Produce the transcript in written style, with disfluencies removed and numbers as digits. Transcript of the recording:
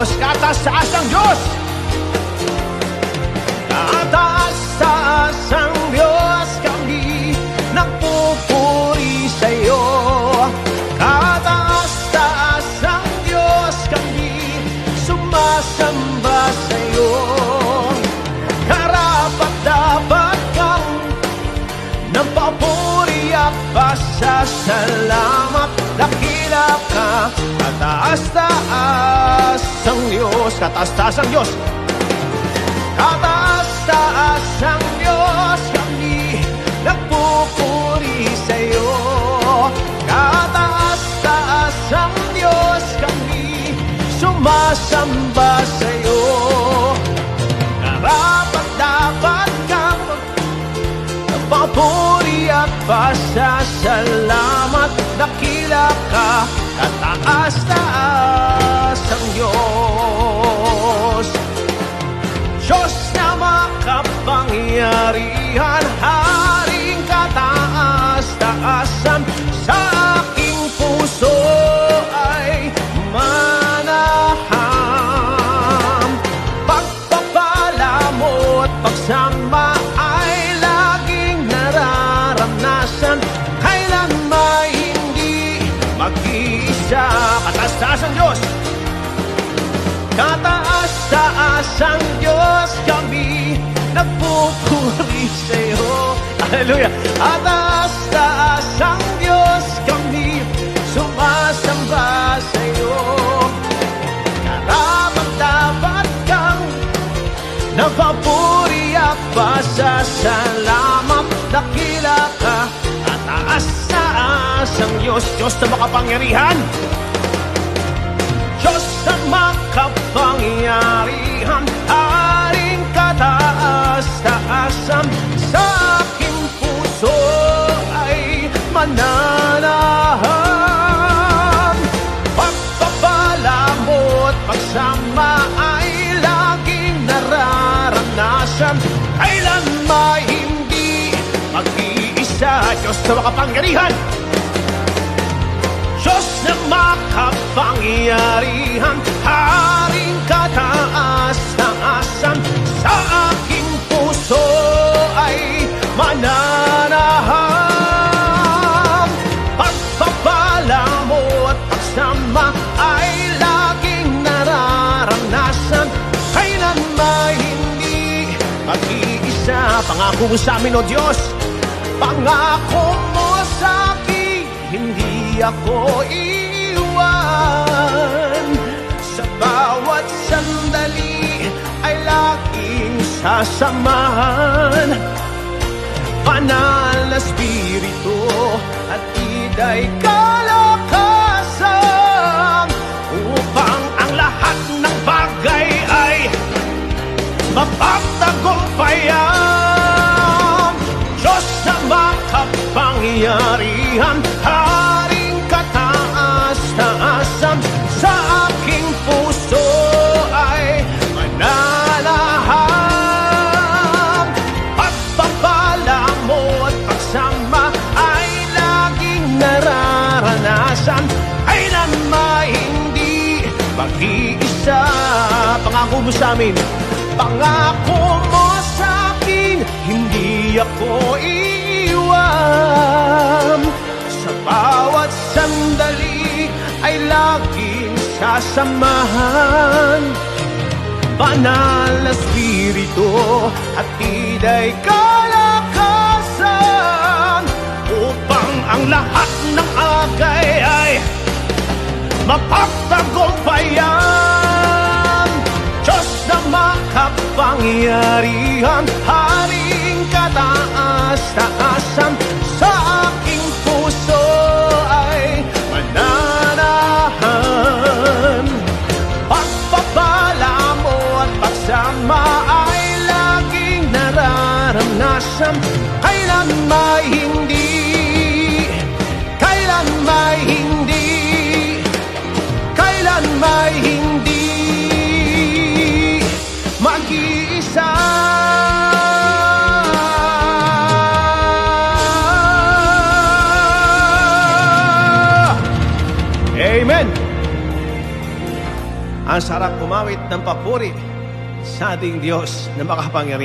Kataas-taas ang Diyos! Kataas-taas ang Diyos, kami nagpupuri sa'yo. Kataas-taas ang Diyos, kami sumasamba sa'yo. Karapat-dapat kang nagpupuri at pasasalamat. Dakila ka, kataas-taas ang Diyos, kataas-taas ang Diyos. Kataas-taas ang Diyos, kami nagpupuri sa'yo. Kataas-taas ang Diyos, kami sumasamba sa'yo. Karapat-dapat kang nagpupuri at pasasalamat. Dakila ka, kataas-taas ang Diyos. Diyos na makapangyarihan, Haring kataas-taasan, sa aking puso ay manaham. Pagpapala mo at pagsama ay laging nararanasan. Kailan may hindi mag-iisa. Kataas-taas ang Diyos. Kataas-taas ang Diyos, kami nagpupuri sa'yo. Hallelujah! Kataas-taas ang Diyos, kami sumasamba sa'yo. Karapat-dapat kang nagpupuri at pasasalamat. Dakila ka, kataas-taas ang Diyos. Diyos na makapangyarihan, Diyos na makapangyarihan, Haring kataas-taasan, sa aking puso ay mananahan. Pagpapala mo at pagsama ay laging nararanasan. Kailan may hindi mag-iisa. Diyos na makapangyarihan, Diyos na makapangyarihan, Haring kataas-taasan, sa aking puso ay mananahan. Pagpapala mo at pagsama ay laging nararanasan. Kailan may hindi mag-iisa. Pangako mo sa amin, O Diyos, pangako mo sa akin, hindi ako iiwan. Sa bawat sandali ay laging sasamahan. Banal na Espiritu at iday kalakasan, upang ang lahat ng bagay ay mapagtagumpayan. Diyos na makapangyarihan, Haring kataas-taasan, sa aking puso ay mananahan. Pagpapala mo at pagsama ay laging nararanasan. Kailan may hindi mag-iisa. Pangako mo sa amin, pangako mo sa akin, hindi ako iiwan. Sa bawat sandali ay laging sasamahan. Banal na Espiritu at iday kalakasan, upang ang lahat ng agay ay mapagtagumpayan. Diyos na makapangyarihan, Haring kataas-taasan, sa aking puso ay mananahan. Pagpapala mo at pagsama ay laging nararanasan. Kailan may hindi, kailan may hindi, kailan may hindi mag-iisa. Amen. Ang sarap umawit ng papuri sa ating Diyos na makapangyarihan.